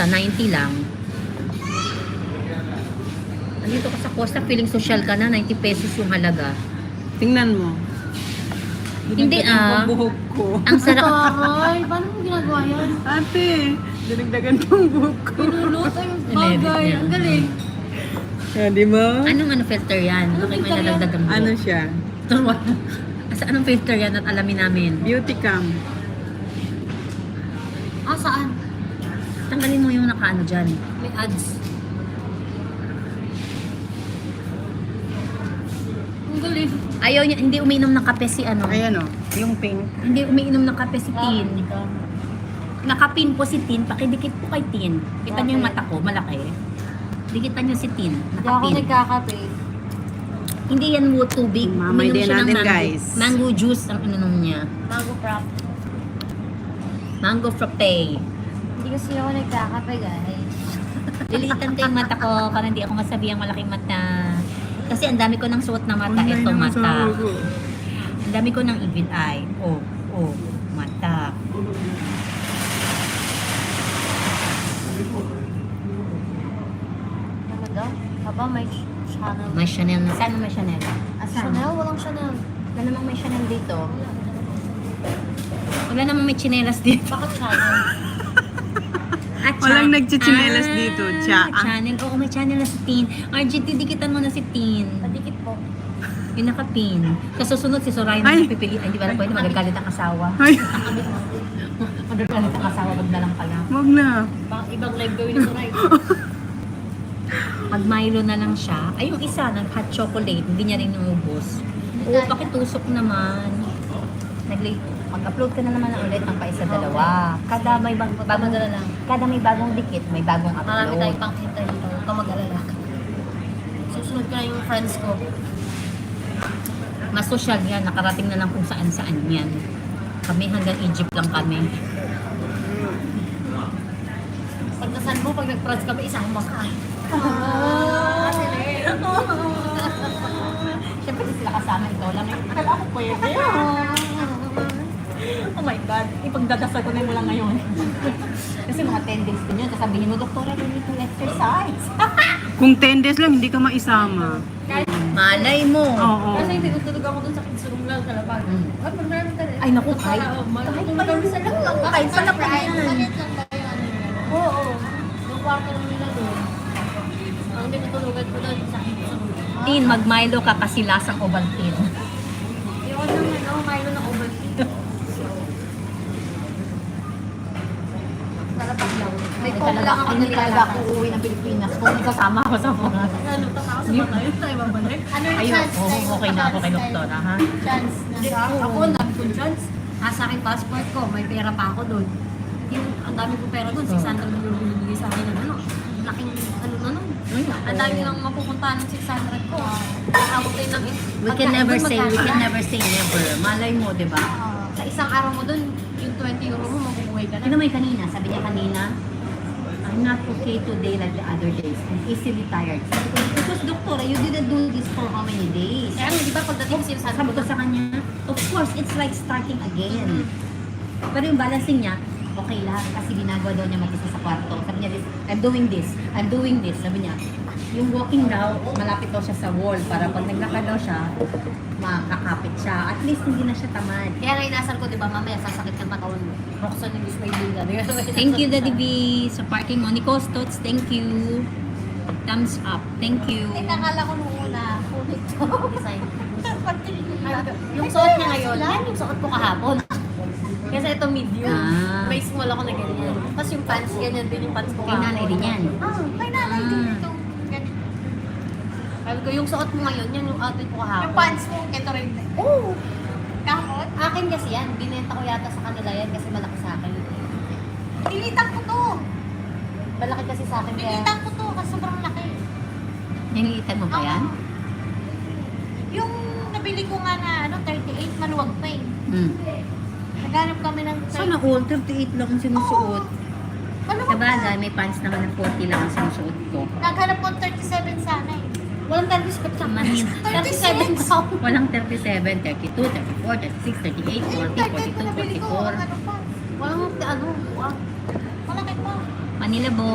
90 lang. Andito ka sa Costa, feeling social ka na, 90 pesos yung halaga. Tingnan mo. Hindi Dinagdagan ko ang buhok ko. Ang sarap. Taray, paano mo ginagawa yan? Ate, dinagdagan ko ang buhok ko. Pinulot ang bagay. Ang galing. Di ba? Anong filter yan? Bakit may nalagdagan mo? Ano siya? Asa anong filter yan at alamin namin? Beauty cam. Ah, saan? Tanggalin mo yung nakaano dyan. May ads. Ang galing. Ayaw niya, hindi umiinom ng kape si ano. Ayan o, yung pink. Hindi umiinom ng kape si Tin. Ikaw. Nakapin po si Tin, pakidikit po kay Tin. Kita niyo yung mata ko, malaki. Dikitan niyo si Tin, Hindi ako nakapin. nagkakape. Hindi yan mo tubig. Mamay Uminom din siya ng natin, mango. guys. Mango juice ang ininom niya. Mango frap. Mango frappe. Hindi kasi ako nagkakape, guys. Lilitan ko yung mata ko para hindi ako masabi ang malaking mata. Kasi ang dami ko ng suot na mata. Ito mata. Ang dami ko ng evil eye. Oh, mata. Ano daw? Aba, may Chanel. May Chanel na. Saan may Chanel? Asan? Chanel? Walang Chanel. Wala namang may Chanel dito. Wala namang may chinelas dito. Bakit Chanel? Walang nagchichinelas dito, Cha. Channel. Oo, may channel na si Tin. RGT, dikitan mo na si Tin. Padikit po. Yung nakapin. Sa susunod, si Soraya na Ay. napipili. Ay, di ba na pwede magagalit ang asawa? Ay, Magagalit ang asawa, wag na lang pala. wag na. Ibang live gawin ni Soray. Pag Milo na lang siya. Ay, yung isa, hot chocolate, hindi niya rin umubos. Oo, pakitusok naman. Mag-upload ka na naman na ulit ng paisa dalawa. Kada may bagong lang. kada may bagong dikit, may bagong Marami upload. tayong pang-kita dito. Huwag ka mag-alala. Susunod ka na yung friends ko. Mas social yan, nakarating na lang kung saan-saan yan. Kami hanggang Egypt lang kami. Pag nasan mo, pag nag-friends kami, isang makain. Siyempre di sila kasama, ikaw lang. Akala ko pwede. Oh my God, ipagdadasal ko na mo lang ngayon. Kasi mga 10 days din yun, sasabihin mo, Doktora, you need to exercise. Kung 10 days lang, hindi ka maisama. Malay mo. Oo. Kasi tinutulog ako dun sa kinsulong lang sa labas. At magnaroon ka rin. Ay naku, kahit pa yun sa lang, kahit sa lang yan. Oo. Yung kwarto lang nila doon. Ang tinutulugan ko doon sa kinsulong. Tin, mag-Milo ka kasi lasang Ovaltine. Yung ano, Milo na Ovaltine. Sarap ang lang. May Hindi coke lang ako hindi talaga ako nilalakas. uuwi ng Pilipinas kung kasama ako sa mga. Ano, tama sa tayo tayo babalik. Ano yung Ayun, chance? oo, okay na ako kay Doktora, ha? Chance na. Ako, dami kong chance. Nasa akin passport ko, may pera pa ako doon. Yung, ang dami ko pera doon, 600 na binibigay sa akin ng ano. Laking ano na nun. Ang dami nang mapupuntahan ng 600 ko. Abot tayo ng We can never say never. Malay mo, di ba? Sa isang araw mo doon, yung 20 euro mo, mabubuhay ka na. Ano may kanina? Sabi niya kanina, I'm not okay today like the other days. I'm easily tired. Sabi ko, because Doktora, you didn't do this for how many days? Kaya di ba pagdating sinasabi Sabi ko ko sa kanya, of course, it's like starting again. Pero yung balancing niya, okay lang kasi ginagawa daw niya mag-isa sa kwarto. Sabi niya, I'm doing this. Sabi niya, yung walking daw, malapit daw siya sa wall para pag naglakad daw siya, makakapit siya. At least hindi na siya tamad. Kaya nga inasal ko, di ba, mamaya sasakit ng katawan mo. Roxanne yung Miss Maylin Thank you, Daddy B, sa parking mo. Nicole Stotts, thank you. Thumbs up. Thank you. Ay, nakala ko nung una, kulit ko. Design. Yung suot niya ngayon, yan yung suot ko kahapon. Kasi ito medium. Ah. May small ako na ganyan. Tapos yung pants, ganyan din yung pants ko Kay nanay din yan. May nanay din Ah. ito. Ganyan. Sabi ko, yung suot mo ngayon, yan yung outfit ko kahapon. Yung pants mo, ito rin. Oo. Kahapon? Akin kasi yan. Binenta ko yata sa kanila yan kasi malaki sa akin. Nilitan ko to. Malaki kasi sa akin kaya... Nilitan ko to kasi sobrang laki. Nilitan mo ba yan? Oo. Yung nabili ko nga na 38, maluwag pa eh. Hmm. Naghanap kami ng Sana all 38 lang ang sinusuot. maluwag Sa pa. bagay, may pants naman ng 40 lang ang sinusuot ko. Naghanap ko ng 37 sana eh. Walang 37 sa Manin. 36. Walang 37, 32, 34, 36, 38, 40, 42, Nabili ko, 44. ano pa. Walang ano, Malaki pa. Manila Bo.